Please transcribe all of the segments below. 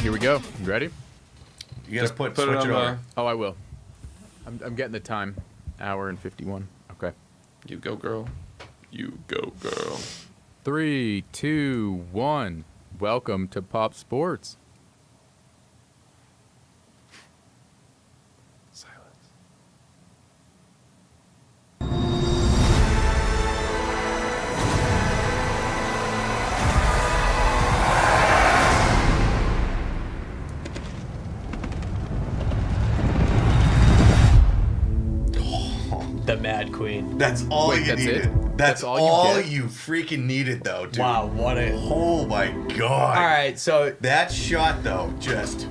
Here we go. You ready? You guys switch it it on over. Oh, I will. I'm getting the time. Hour and 51. Okay. You go, girl. You go, girl. 3, 2, 1. Welcome to Pop Sports. Silence. The Mad Queen. That's all Wait, you that's needed. it? That's That's all all you get? you freaking needed, though, dude. Wow, what a... Oh my god. All right, so, That shot, though, just.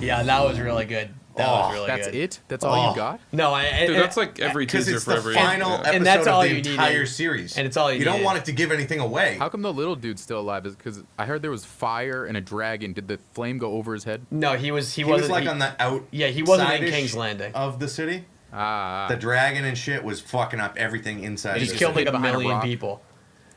yeah, that was really good. That was really That's good. it? That's all Oh. you got? No, Dude, that's like every Because teaser it's for the every final yeah. episode And that's all of the you entire needed. series. And it's all you You don't needed. want it to give anything away. How come the little dude's still alive? Because I heard there was fire and a dragon. Did the flame go over his head? No, he was he was like on the out. Yeah, he wasn't in side-ish King's Landing. of the city. Ah. The dragon and shit was fucking up everything inside. He the just city. killed like hid a behind a million rock. people.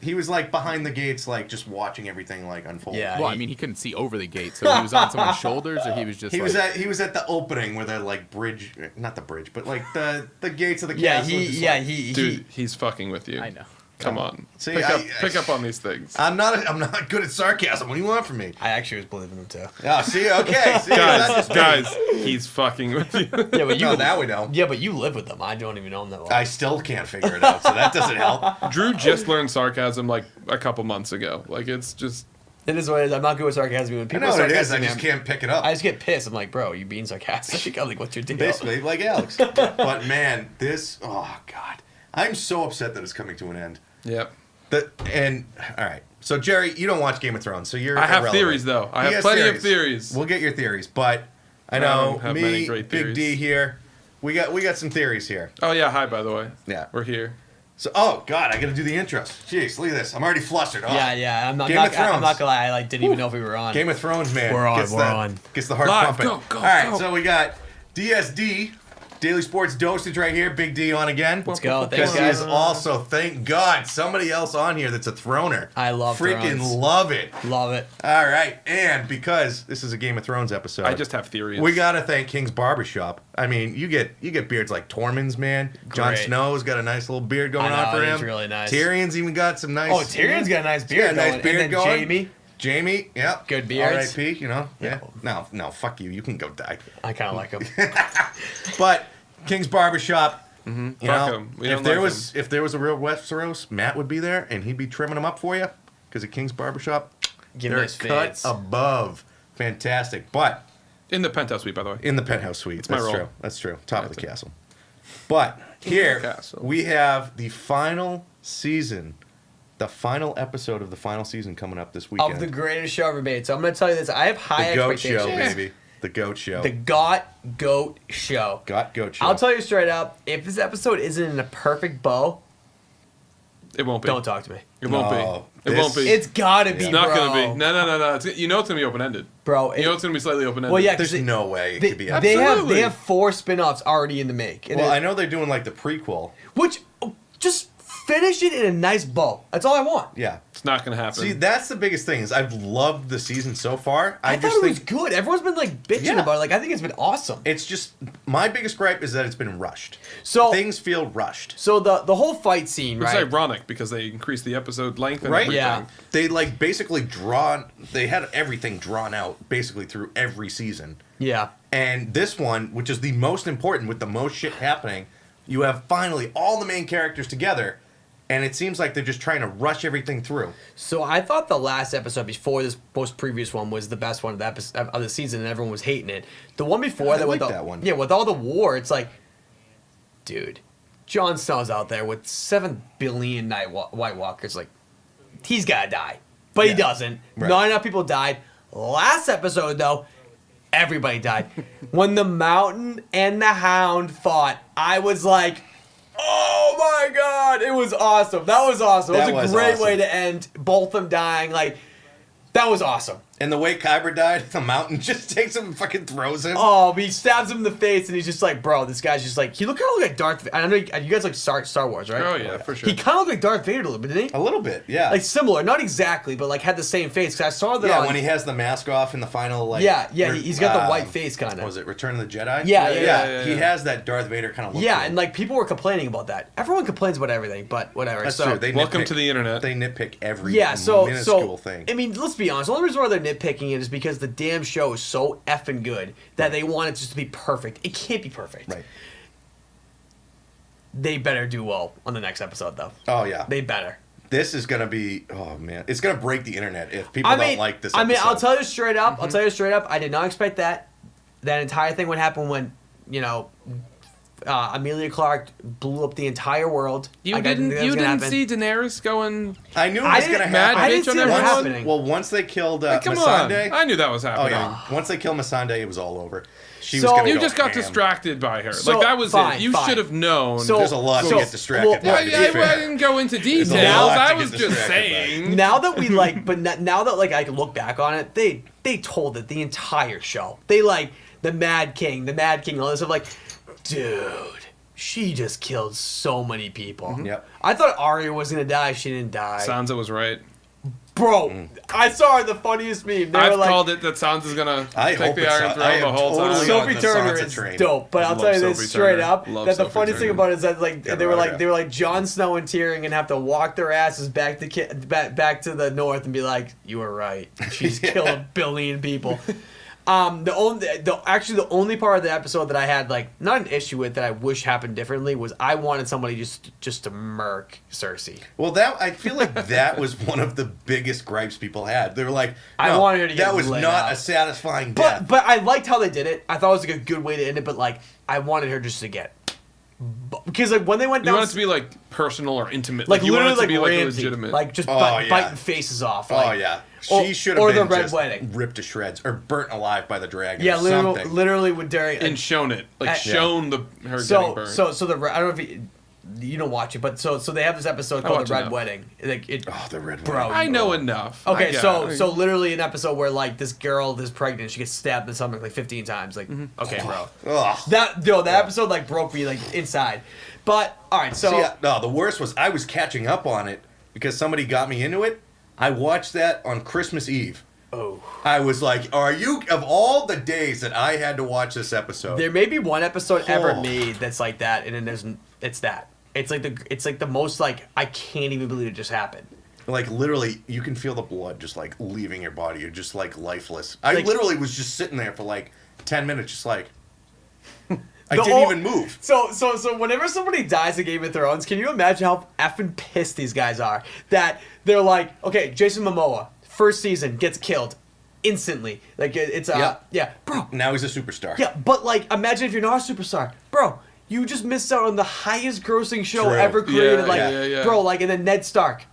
He was like behind the gates, like just watching everything like unfold. Yeah. Well, I mean, he couldn't see over the gate, so he was on someone's shoulders, or he was just He like... was at the opening where the like bridge, not the bridge, but like the gates of the Yeah, castle. just, like- Dude, he's fucking with you. I know. Come on. See, pick up on these things. I'm not good at sarcasm. What do you want from me? I actually was believing him too. Oh, see, okay, see, that's Guys, just me. he's fucking with you. Yeah, but you No, now we know. Yeah, but you live with them. I don't even know them that well. I still can't figure it out, so that doesn't help. Drew just learned sarcasm like a couple months ago. Like it's just It is what it is. I'm not good with sarcasm. When I people know are what it is. sarcastic, I just can't pick it up. I just get pissed. I'm like, bro, you being sarcastic? I'm like, what's your deal? Basically, like Alex. But man, this. Oh God, I'm so upset that it's coming to an end. yep. All right. So Jerry, you don't watch Game of Thrones, so you're. I have irrelevant. theories though. I He have has plenty of theories. We'll get your theories, but I I know don't have many me, great Big D theories. here. We got some theories here. Oh yeah, hi by the way. Yeah. We're here. So, oh God, I got to do the intros. Jeez, look at this. I'm already flustered. Oh. Yeah. I'm not. Game of I'm Thrones. not gonna lie. I like didn't even know if we were on. Game of Thrones, man. We're on, Gets we're the, on. Gets the heart Live, pumping. go, All right, go. so we got DSD, Daily Sports Dosage right here. Big D on again. Let's go. Thanks, Because he guys. is also, thank God, somebody else on here that's a throner. I love Freaking Thrones. love it. Love it. All right, and because this is a Game of Thrones episode, I just have theories. we gotta thank King's Barbershop. I mean, you get beards like Tormund's, man. Jon Great. Snow's got a nice little beard going I on know, for him. he's really nice. Tyrion's even got some nice. Oh, Tyrion's got a nice He's got beard. a nice going. beard and then going. Jamie, yep. Good beards. R.I.P. You know, yeah. Yeah. No, fuck you. You can go die. I kind of like him. But King's Barbershop. You Fuck know, 'em. We if don't there like was if there was a real Westeros, Matt would be there and he'd be trimming them up for you. Because at King's Barbershop, Give him they're those cut fades. above fantastic. But in the penthouse suite, by the way. in the penthouse suite, my that's role. true. That's true. Top of the castle. But here Castle. we have the final season. The final episode of the final season coming up this weekend. Of the greatest show ever made. So I'm gonna tell you this. I have high the Goat expectations. Show, baby. The Goat Show. The Goat Show. Goat Show. I'll tell you straight up. If this episode isn't in a perfect bow, It won't be. don't talk to me. It won't No, be. It won't be. It's gotta be. It's not bro. gonna be. No. You know it's gonna be open ended. Bro. You know it's gonna be slightly open ended. Well, yeah. There's no way it They, could be. they have Absolutely. 4 spin-offs already in the make. And Well, it- I know they're doing like the prequel. which just finish it in a nice bow. That's all I want. Yeah. It's not gonna happen. See, that's the biggest thing is I've loved the season so far. I thought just it was think good. Everyone's been like bitching Yeah. about it. Like I think it's been awesome. it's just my biggest gripe is that it's been rushed. So Things feel rushed. So the whole fight scene, it's right? ironic because they increased the episode length and Right? everything. Yeah. They like basically they had everything drawn out basically through every season. Yeah. And this one, which is the most important with the most shit happening, you have finally all the main characters together, and it seems like they're just trying to rush everything through. So I thought the last episode before this most previous one was the best one of the season, and everyone was hating it. The one before I that, with like the, that one. yeah, with all the war, it's like, dude, Jon Snow's out there with 7 billion White Walkers. Like, he's gotta die, but he Yeah. doesn't. Right. Not enough people died. Last episode though, everybody died. When the Mountain and the Hound fought, I was like, oh my god, it was awesome. That was awesome. That It was was a great awesome. way to end both of them dying. Like, that was awesome. And the way Kyber died, the mountain just takes him and fucking throws him. Oh, he stabs him in the face, and he's just like, bro, this guy's just like, he looked kind of like Darth. I don't know, you guys like Star Wars, right? Oh yeah, for sure. He kind of looked like Darth Vader a little bit, didn't he? A little bit, yeah. Like similar, not exactly, but like had the same face. Cause I saw that. yeah, on, when he has the mask off in the final, like... he's got the white face kind What was of. it, Return of the Jedi? Yeah. He has that Darth Vader kind of look. Yeah, to him. and like people were complaining about that. Everyone complains about everything, but whatever. That's so, true. They Welcome nitpick- to the internet. They nitpick every so minuscule thing. I mean, let's be honest. The only reason why they're nitpicking it is because the damn show is so effing good that they want it just to be perfect. It can't be perfect. Right. They better do well on the next episode, though. Oh, yeah. They better. This is going to be... Oh, man. It's going to break the internet if people don't like this episode. I mean, I'll tell you straight up. I'll tell you straight up. I did not expect that. That entire thing would happen when, Amelia Clark blew up the entire world. You Like, I didn't. think that You was gonna didn't happen. see Daenerys going I knew it I was going to didn't- happen. mad I didn't bitch on see that everyone? happening. Well, once they killed Come on! Missandei... I knew that was Oh, happening. yeah. Once they killed Missandei, it was all over. She So- was going to You go just got ham. distracted by her. So, like that was fine, it. You fine. should have known. So- There's a lot to So- get distracted well, by, I, to be I fair. didn't go into details. a lot I to was get just distracted by. saying. Now that we like, now that like I can look back on it, they told it the entire show. They like the Mad King, all this stuff. Like, dude, she just killed so many people. Yep. I thought Arya was gonna die. She didn't die. Sansa was right. Bro, I saw the funniest meme. They I've were like, called it that Sansa's gonna I take hope the it's Iron Sa- I Throne am the whole totally time. on Sophie the Turner Sansa is train. dope, but I'll Love tell you this Sophie straight Turner. up. Love That the Sophie funniest thing Turner. about it is that like Get they were her like out. they were like Jon Snow and Tyrion and have to walk their asses back to back to the north and be like, you were right. She's killed 1 billion people. The only part of the episode that I had like not an issue with that I wish happened differently was I wanted somebody just to murk Cersei. Well, I feel like that was one of the biggest gripes people had. They were like, I no, wanted her to get that was lit not up. a satisfying death. But I liked how they did it. I thought it was like a good way to end it. But like I wanted her just to get because like when they went You down, want it to be like personal or intimate. like you want literally it to like be like Ramsay, legitimate. like just Oh, yeah. biting faces off. Oh Like, yeah, or- she should or have the been Red just Wedding. ripped to shreds or burnt alive by the dragon. Yeah, or literally, something. literally with Darius. and shown it, like I- shown her getting So burned. so the I don't know if you don't watch it, but so they have this episode called watch the Red enough. Wedding. Like it. Oh, the red Bro, Wedding. I know enough. Okay, I get so it. literally an episode where like this girl is pregnant, she gets stabbed in the stomach like 15 times. Like, okay, bro. Ugh. That episode like broke me like inside. But all right, so See, no, the worst was I was catching up on it because somebody got me into it. I watched that on Christmas Eve. oh, I was like, "Are you?" Of all the days that I had to watch this episode, there may be one episode ever Oh. made that's like that, and then it's that. It's like the most like I can't even believe it just happened. like literally, you can feel the blood just like leaving your body. You're just like lifeless. I Like- literally was just sitting there for like 10 minutes, just like I The didn't ol- even move. So whenever somebody dies in Game of Thrones, can you imagine how effing pissed these guys are? That they're like, okay, Jason Momoa, first season gets killed instantly. Like it's Yep. yeah, bro. Now he's a superstar. Yeah, but like imagine if you're not a superstar, bro. You just missed out on the highest grossing show True. ever created. Yeah, like, yeah. bro, like, and then Ned Stark,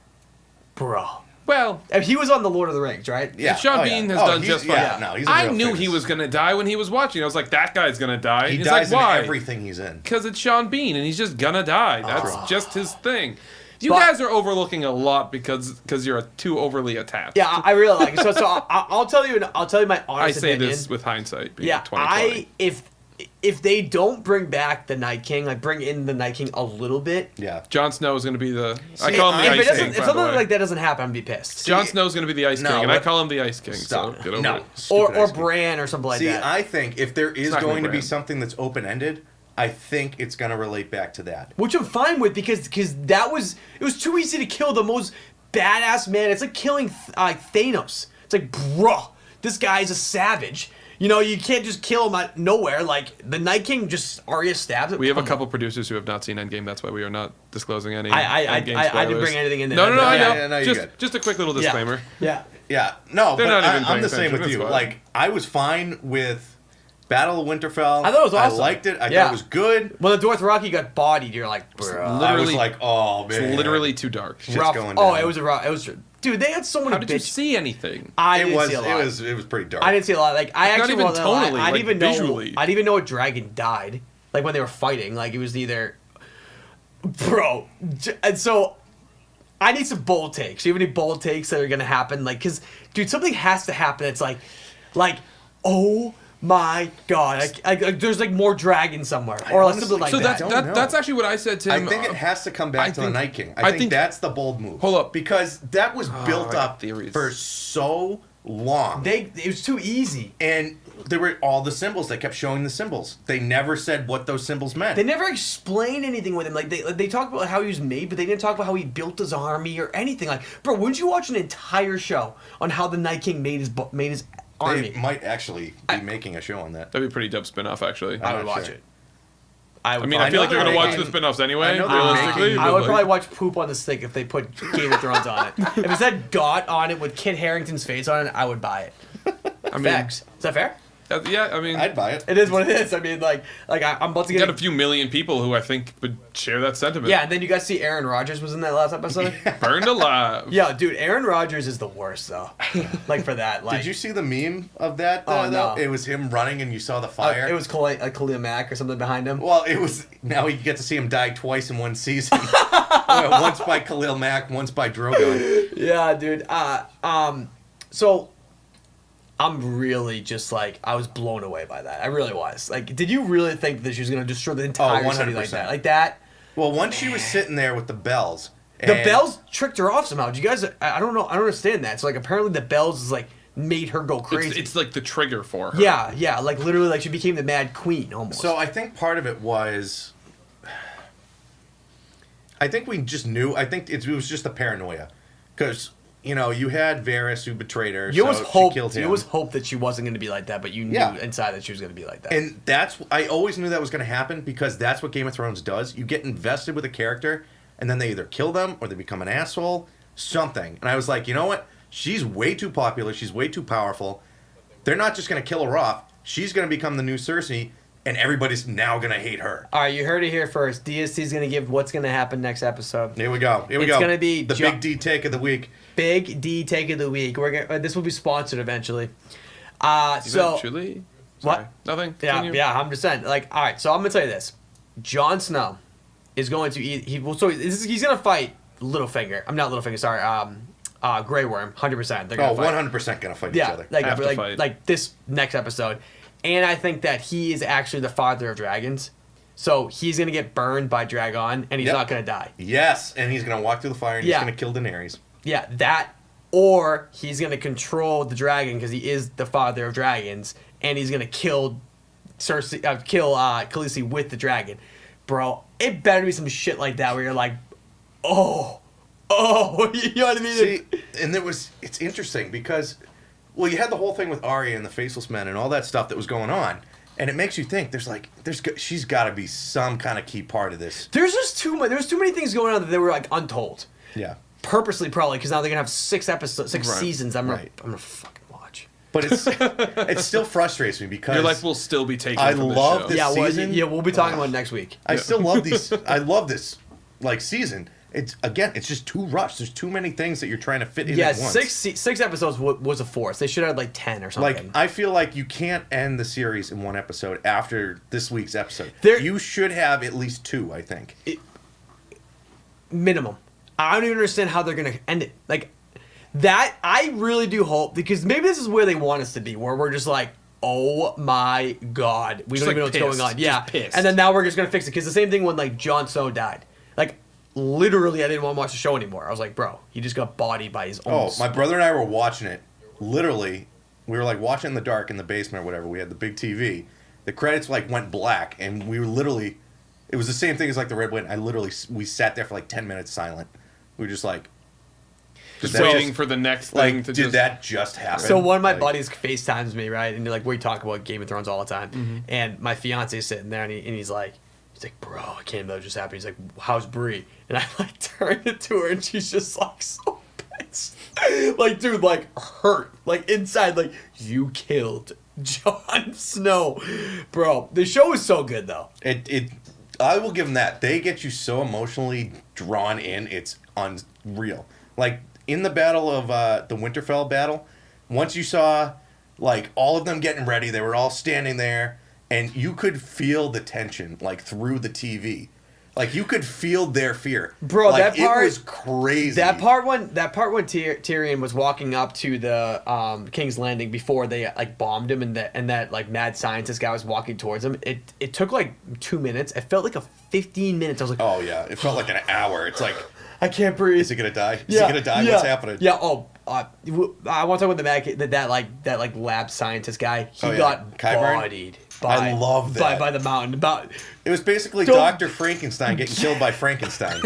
bro. well, And he was on the Lord of the Rings, right? Yeah. Sean Oh, Bean yeah. has Oh, done he's- just fine. yeah, no, he's a I real knew famous- he was gonna die when he was watching. I was like, that guy's gonna die. He He's dies like, why? in everything he's in. Because it's Sean Bean, and he's just gonna die. That's just his thing. You But- guys are overlooking a lot because you're too overly attached. Yeah, I really like it. So I'll tell you my I honest say opinion. this with hindsight. Being Yeah, 2020. if they don't bring back the Night King, like bring in the Night King a little bit. Yeah. Jon Snow is going to be the. I See, call him the if If, Ice it doesn't, King. if by the something way. like that doesn't happen, I'd be pissed. Jon Snow's going to be the Ice No, King, and I but- call him the Ice King. Stop. So get over No. it. or Stupid Ice King. Bran or something like See, that. I think if there is not gonna going be to be Bran. something that's open ended, I think it's going to relate back to that. Which I'm fine with because it was too easy to kill the most badass man. It's like killing Thanos. It's like, bruh, this guy's a savage. You know, you can't just kill him out of nowhere. Like the Night King, just Arya stabs it. We have a Come couple producers who have not seen Endgame. That's why we are not disclosing any. I Endgame didn't spoilers. bring anything in there. No, I Yeah, know. yeah, no, you're good. Just a quick little on. disclaimer. Yeah. Yeah. No, They're but not even I'm paying the same attention, with you. it's fine. Like, I was fine with Battle of Winterfell. I thought it was awesome. I liked it. I Yeah. thought it was good. When the Dothraki got bodied, you're like, bro. I was Literally- like, oh, man. It's literally too dark. Shit's rough. going Oh, down. it was a rough. It was, dude. They had so many How did you bitches. see anything? I It didn't was, see a lot. it was pretty dark. I didn't see a lot. Like I Not actually even wasn't gonna lie, tonally, I like, didn't even know. visually. I didn't even know a dragon died. Like when they were fighting, like it was either, bro. And so, I need some bold takes. Do you have any bold takes that are gonna happen? Like, cause, dude, something has to happen. It's like, oh my god, there's like more dragon somewhere, or like something like So that. that's actually what I said to I him. think it has to come back to the think- Night King. I I think think- that's the bold move. Hold up. Because that was built I got up theories. for so long. It was too easy. And there were all the symbols. They kept showing the symbols. They never said what those symbols meant. They never explained anything with him. Like they talked about how he was made, but they didn't talk about how he built his army or anything. Like, bro, wouldn't you watch an entire show on how the Night King made his army? They might actually be making a show on that. That'd be a pretty dope spin-off, actually. I I'm would not watch sure. it. I mean, I I feel know like you're they're gonna watch making- the spin-offs anyway, I know they're realistically. making- but, I would like, probably watch poop on the stick if they put Game of Thrones on it. If it said "got" on it with Kit Harington's face on it, I would buy it. I mean, Facts. Is that fair? yeah, I mean, I'd buy it. It is what it is. I mean, I'm about to you get got a few million people who I think would share that sentiment. Yeah, and then you guys see Aaron Rodgers was in that last episode. Burned alive. Yeah, dude, Aaron Rodgers is the worst though. Like for that, like Did you see the meme of that? Oh, though? no. It was him running and you saw the fire. it was Khalil Mack or something behind him. Well, it was. Now you get to see him die twice in one season. Once by Khalil Mack, once by Drogon. Yeah, dude. So I'm really just like I was blown away by that. I really was. Like, did you really think that she was gonna destroy the entire city like 100%. that? Like that? Well, once she was sitting there with the bells. The and- bells tricked her off somehow. Did you guys? I don't know. I don't understand that. So like apparently the bells is like made her go crazy. It's like the trigger for her. yeah. Like literally, like she became the Mad Queen almost. So I think part of it was. I think we just knew. I think it was just the paranoia, because you had Varys who betrayed her. you so always she hoped. killed You him. always hoped that she wasn't going to be like that, but you knew Yeah. inside that she was going to be like that. And I always knew that was going to happen because that's what Game of Thrones does. You get invested with a character, and then they either kill them or they become an asshole, something. And I was like, you know what? She's way too popular. She's way too powerful. They're not just going to kill her off. She's going to become the new Cersei, and everybody's now going to hate her. All right, you heard it here first. DSC's going to give what's going to happen next episode. Here we go. Here we It's go. gonna be the big D take of the week. Big D take of the week. This will be sponsored eventually. So Eventually? What? Sorry. Nothing. yeah, Continue. yeah, I'm just saying. Like, all right. So I'm gonna tell you this: Jon Snow is going to eat. He's gonna fight Littlefinger. I'm not Littlefinger. Sorry. Grey Worm. 100%. They're gonna Oh, fight. 100% going to fight each Yeah, other. Have to fight. like this next episode, and I think that he is actually the father of dragons. So he's gonna get burned by Dragon, and he's Yep. not gonna die. Yes, and he's going to walk through the fire and Yeah. he's going to kill Daenerys. Yeah, that, or he's gonna control the dragon because he is the father of dragons, and he's gonna kill Cersei, Khaleesi with the dragon. Bro, it better be some shit like that where you're like, oh, you know what I mean? See, and it's interesting because, well, you had the whole thing with Arya and the Faceless Men and all that stuff that was going on, and it makes you think she's got to be some kind of key part of this. There's too many things going on that they were like untold, Yeah, purposely probably because now they're gonna have 6 episodes, 6 Right. seasons. I'm Right. gonna fucking watch. but it still frustrates me because Your life will still be taken I from love this this show. Yeah, season? we'll be talking about it next week. I still love these. I love this season. It's just too rushed. There's too many things that you're trying to fit in Yeah, at once. 6 episodes was a force. They should have had like 10 or something. Like, I feel like you can't end the series in one episode after this week's episode. There- You should have at least 2, I think. Minimum. I don't even understand how they're gonna end it. Like that, I really do hope because maybe this is where they want us to be, where we're just like, oh my god, we Just, don't even know like, what's going pissed. on. Yeah, Just pissed. and then now we're just gonna fix it because the same thing when like Jon Snow died. Like literally, I didn't want to watch the show anymore. I was like, bro, he just got bodied by his own. Oh, my brother and I were watching it. Literally, we were like watching in the dark in the basement or whatever. We had the big TV. The credits like went black, and we were literally. It was the same thing as like the Red Wedding. We sat there for like 10 minutes silent. We were just like. Just did that waiting for the next thing Like, to did just... that just happen? So one of my Like, buddies FaceTimes me, right? And like we talk about Game of Thrones all the time. Mm-hmm. And my fiance's sitting there and he's like, bro, I can't believe it just happened. He's like, how's Brie? And I like turned it to her and she's just like so pissed. Like, dude, like hurt. Like inside, like, you killed Jon Snow. Bro, the show is so good though. I will give them that. They get you so emotionally drawn in. It's unreal. Like in the battle of the Winterfell battle, once you saw like all of them getting ready, they were all standing there, and you could feel the tension like through the TV. Like you could feel their fear, Bro, like, that part- it was crazy. That part when Tyrion was walking up to the King's Landing before they like bombed him, and that like mad scientist guy was walking towards him. It took like 2 minutes. It felt like a 15 minutes. I was like, Oh yeah, it felt like an hour. It's like, I can't breathe. is he gonna die? Is he gonna die? What's happening? Yeah. Oh, I want to talk about that lab scientist guy. He Oh, yeah. got Qyburn? bodied. I love that. by the mountain. It was basically Don't- Dr. Frankenstein getting killed by Frankenstein.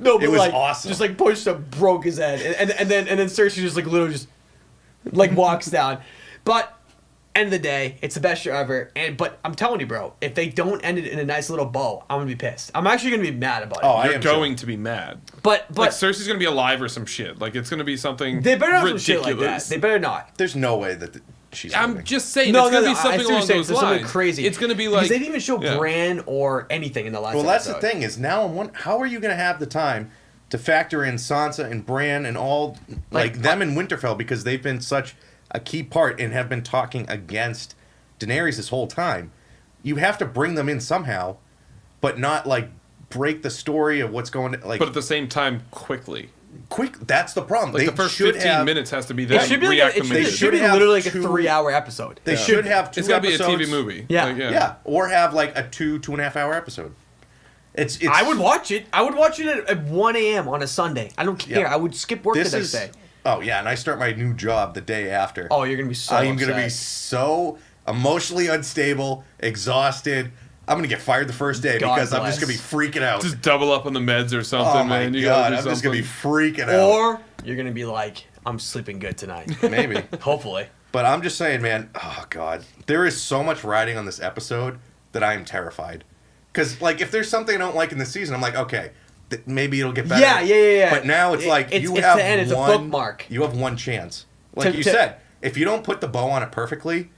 No, but It was like, awesome. Just like pushed him, broke his head, and then Cersei just like literally just like walks down. But end of the day, it's the best show ever. But I'm telling you, bro, if they don't end it in a nice little bow, I'm gonna be pissed. I'm actually gonna be mad about it. Oh, I You're am going to be mad. but Like Cersei's gonna be alive or some shit. Like it's gonna be something they better not do ridiculous. shit like that. They better not. There's no way that she's. I'm living. just saying No, it's gonna no, be no, I something see what along you're saying. those There's lines. something crazy. It's gonna be because like they didn't even show yeah. Bran or anything in the last. Well, that's episode. the thing is now. How are you going to have the time to factor in Sansa and Bran and all like them in Winterfell because they've been such a key part and have been talking against Daenerys this whole time? You have to bring them in somehow, but not like break the story of what's going. Like but at the same time, quickly. quick. That's the problem. Like they the first should 15 have, minutes has to be It that should be like it They should should be have literally like a two- 3-hour episode. They should have 2 It's gotta be a episodes. TV movie. Yeah. Like, Yeah, or have like a 2.5 hour episode. It's. I would watch it. I would watch it at 1 a.m. on a Sunday. I don't care. Yeah. I would skip work This the next is. day. Oh yeah, and I start my new job the day after. Oh, you're gonna be so. I am going to be upset. so emotionally unstable, exhausted. I'm going to get fired the first day God because I'm just going to bless. be freaking out. Just double up on the meds or something, Oh my man. You god, gotta I'm do just going to be something. freaking out. Or you're gonna be like, I'm sleeping good tonight. Maybe. Hopefully. But I'm just saying, man, oh god. There is so much writing on this episode that I am terrified. Because, like, if there's something I don't like in the season, I'm like, okay, maybe it'll get better. Yeah. But now it's like, It's you the have end, it's a one... bookmark. You have one chance. Like To- you to- said, if you don't put the bow on it perfectly,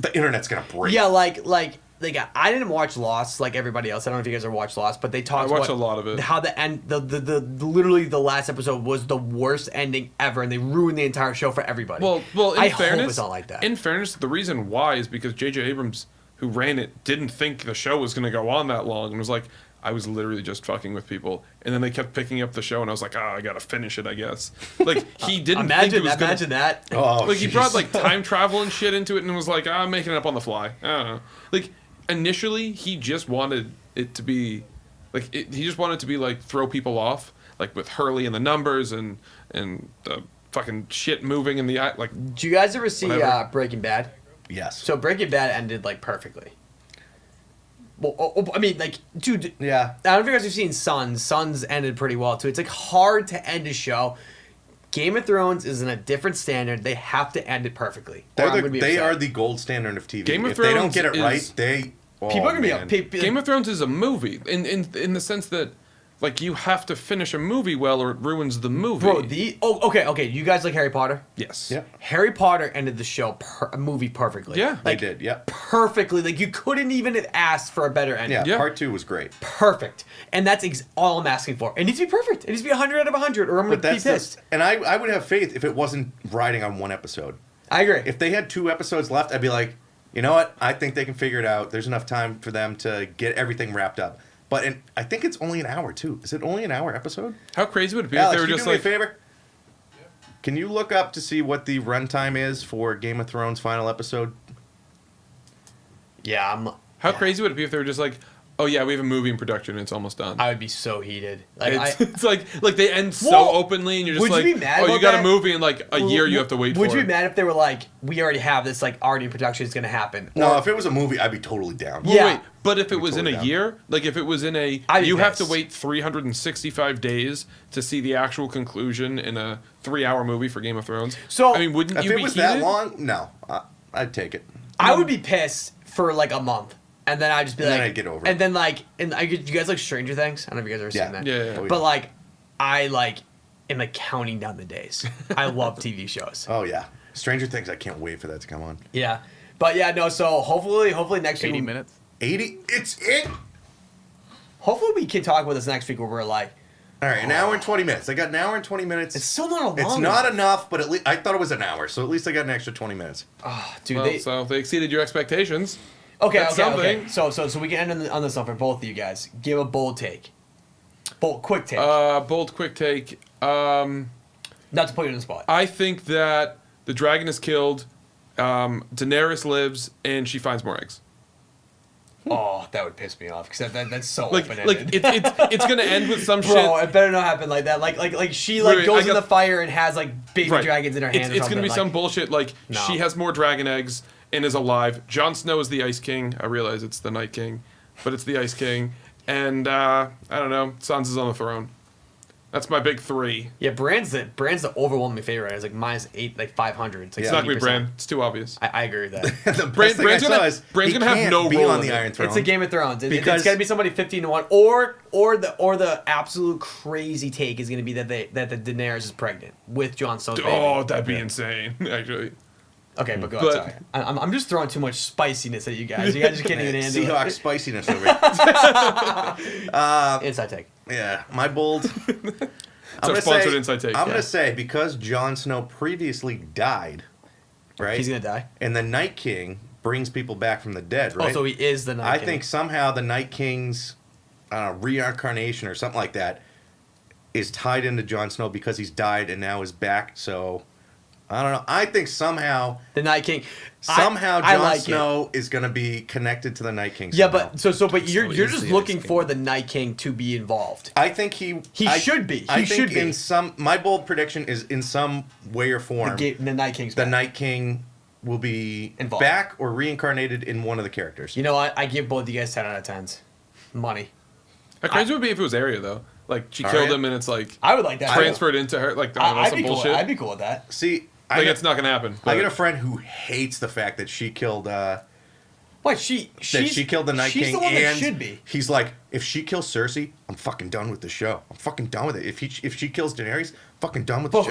the internet's going to break. Yeah, like I didn't watch Lost like everybody else. I don't know if you guys ever watched Lost, but they talked watched about a lot of it. How the end, the literally the last episode was the worst ending ever, and they ruined the entire show for everybody. Well, in I fairness, hope it's not like that. In fairness, the reason why is because J.J. Abrams, who ran it, didn't think the show was going to go on that long, and was like, I was literally just fucking with people, and then they kept picking up the show, and I was like, I gotta finish it, I guess. Like he didn't think it was gonna. Imagine that. Oh, Like he jeez. brought like time travel and shit into it, and was like, I'm making it up on the fly. I don't know. Like initially, he just wanted it to be, like he just wanted to be like throw people off, like with Hurley and the numbers and the fucking shit moving in the eye. Like Did you guys ever see Whatever. Breaking Bad? Yes. So Breaking Bad ended like perfectly. Well, I mean, like, dude. yeah. I don't know if you guys have seen Sons. Sons ended pretty well too. It's like hard to end a show. Game of Thrones is in a different standard. They have to end it perfectly. Or I'm gonna be They upset. are the gold standard of TV. Game of if they don't Thrones get it is- right, they... Oh, People are gonna man. be Game of Thrones is a movie in the sense that like you have to finish a movie well or it ruins the movie. Bro. Okay. You guys like Harry Potter? yes. Yeah. Harry Potter ended the show movie perfectly. Yeah. They like did, yeah. perfectly. Like you couldn't even have asked for a better ending. Yeah, Yeah. part 2 was great. Perfect. And that's all I'm asking for. It needs to be perfect. It needs to be 100 out of 100, or I'm But gonna be that's pissed. and I would have faith if it wasn't riding on one episode. I agree. If they had 2 episodes left, I'd be like, you know what? I think they can figure it out. There's enough time for them to get everything wrapped up. But I think it's only an hour too. Is it only an hour episode? How crazy would it be Alex, if they can were you just do me like a favor? Can you look up to see what the runtime is for Game of Thrones final episode? yeah, how crazy would it be if they were just like, oh yeah, we have a movie in production and it's almost done. I would be so heated. Like It's like they end so Well, openly and you're just would like, you be mad oh, you about got that? a movie in like a year you have to wait Would for you it. be mad if they were like, we already have this like already in production, it's gonna happen? No, Or- if it was a movie, I'd be totally down. Well, Yeah. wait, but if it was in totally a down. year, like if it was in a, I'd be you have to pissed. wait 365 days to see the actual conclusion in a 3-hour movie for Game of Thrones. So- I mean, wouldn't If you it be was heated? that long, no, I'd take it. I would be pissed for like a month, and then I'd just be And like, then I'd get over it. And then like, you guys like Stranger Things? I don't know if you guys ever Yeah. seen that. Yeah. Oh, But like, I like am like counting down the days. I love TV shows. Oh yeah, Stranger Things. I can't wait for that to come on. Yeah, but yeah, no. So hopefully next week, 80 minutes. 80. It's it. hopefully we can talk about this next week where we're like, All right, an hour and 20 minutes. I got an hour and 20 minutes. it's still not a long. It's not enough, but at least I thought it was an hour, so at least I got an extra 20 minutes. dude. Well, so they exceeded your expectations. Okay, That's okay. something. So we can end on this one for both of you guys. Give a bold take. Quick take. Bold, quick take. Not to put you on the spot. I think that the dragon is killed, Daenerys lives, and she finds more eggs. Oh, that would piss me off because that's so Like open-ended. it's gonna end with some Bro, shit. it better not happen like that. Like she Wait, goes I in got- the fire and has like baby Right. dragons in her hand. It's gonna be some bullshit like No. she has more dragon eggs and is alive. Jon Snow is the Ice King. I realize it's the Night King, but it's the Ice King. And I don't know. Sansa's on the throne. That's my big three. Yeah, Bran's the overwhelming favorite. It's like -8, like 500. It's like It's not gonna be 70%. Bran. It's too obvious. I agree with that. The best Bran- thing Bran's I gonna- saw is Bran's he gonna have can't no be role on in the it. Iron Throne. It's a Game of Thrones. It's Because- got to be somebody 15-1, or the absolute crazy take is going to be that the Daenerys is pregnant with Jon Snow's baby. Oh, that'd be insane. Actually, Okay, but go But- sorry. I'm just throwing too much spiciness at you guys. You guys just can't even handle Seahawks it. spiciness over here. Inside take. Yeah, my bold. I'm our gonna sponsored say, Inside Take, I'm yeah. gonna say because Jon Snow previously died, right? He's gonna die. And the Night King brings people back from the dead, right? Oh, so he is the Night I King. think somehow the Night King's reincarnation or something like that is tied into Jon Snow because he's died and now is back. So I don't know. I think somehow the Night King. Jon I like it. Snow is going to be connected to the Night King. Yeah, somehow. but you're So just easy, looking Ice King. for the Night King to be involved. I think he should be. I He think should be. in some. My bold prediction is in some way or form The Night King's the back. Night King will be Involved. back or reincarnated in one of the characters. You know what? I give both of you guys 10 out of 10s. Money. how crazy would it be if it was Arya though? Like she All killed right. him and it's like I would like that. transferred into her. Like I don't know, I'd some be cool. bullshit. I'd be cool with that. See, Like it's not gonna happen. I but- get a friend who hates the fact that she killed What she killed the Night she's King, the one that and should be. he's like, if she kills Cersei, I'm fucking done with the show. I'm fucking done with it. If she kills Daenerys, fucking done with the But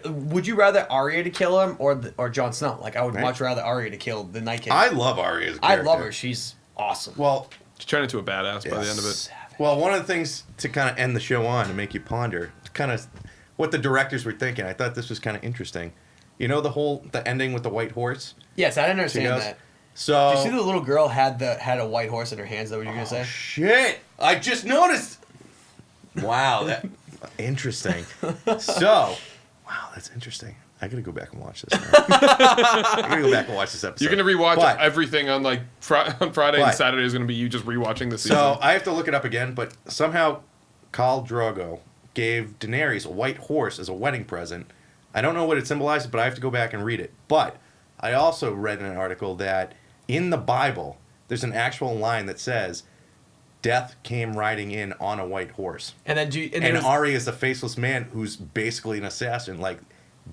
show. would you rather Arya to kill him or Jon Snow? Like I would Right. much rather Arya to kill the Night King. I love Arya as a I character. love her. She's awesome. Well, She turned into a badass by the end of it. well, one of the things to kind of end the show on and make you ponder, kind of what the directors were thinking. I thought this was kind of interesting. You know the ending with the white horse. Yes, I didn't She understand goes, that. So Did you see the little girl had a white horse in her hands? Is that what you were gonna say? shit! I just noticed. Wow, that interesting. So, wow, that's interesting. I gotta go back and watch this. Now. I gotta go back and watch this episode. You're gonna rewatch But- everything on like on Friday But- and Saturday is gonna be you just rewatching the season. So I have to look it up again, but somehow Khal Drogo gave Daenerys a white horse as a wedding present. I don't know what it symbolizes, but I have to go back and read it. But I also read in an article that in the Bible, there's an actual line that says, "Death came riding in on a white horse," And then and Arya is a faceless man who's basically an assassin, like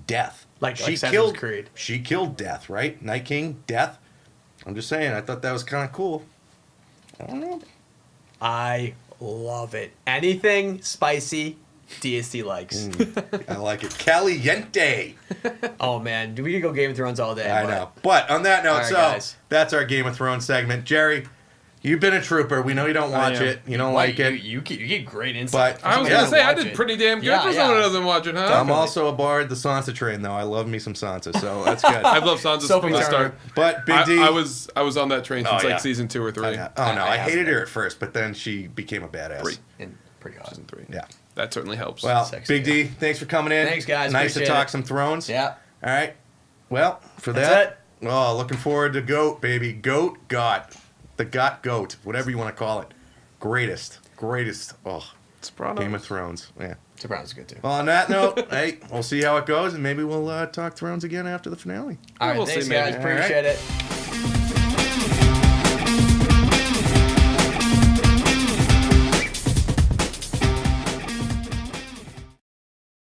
Death. Like she Assassin's killed Creed. She killed Death, right? Night King, Death. I'm just saying. I thought that was kind of cool. I don't know. I love it. Anything spicy, DST likes. I like it. Caliente. Oh man, we could go Game of Thrones all day. I but know. But on that note, All right, so guys. that's our Game of Thrones segment. Jerry, you've been a trooper. We know you don't watch am. it. You don't Why, like it. You get great insight. But I was yeah, gonna say I watch did it. pretty damn good Yeah, for someone yeah. who doesn't watch it, huh? I'm also aboard the Sansa train, though. I love me some Sansa, so that's good. I've loved Sansa Sophie from the Turner. start. But Big D. I was on that train since Oh, yeah. like season 2 or 3. Oh, no. I I hated haven't. her at first, but then she became a badass. 3. And pretty hot. Season 3. Yeah. That certainly helps. Well, Sexy. Big D, thanks for coming in. Thanks, guys. Nice to Appreciate talk it. some Thrones. Yeah. All right. Well, for That's that, it. oh, looking forward to GOAT, baby. GOAT, the GOAT, whatever you want to call it. Greatest. Oh, Sopranos. Game of Thrones. Yeah. Sopranos is good too. Well, on that note, hey, we'll see how it goes, and maybe we'll talk Thrones again after the finale. All right, we'll thanks see, guys. maybe. Appreciate it.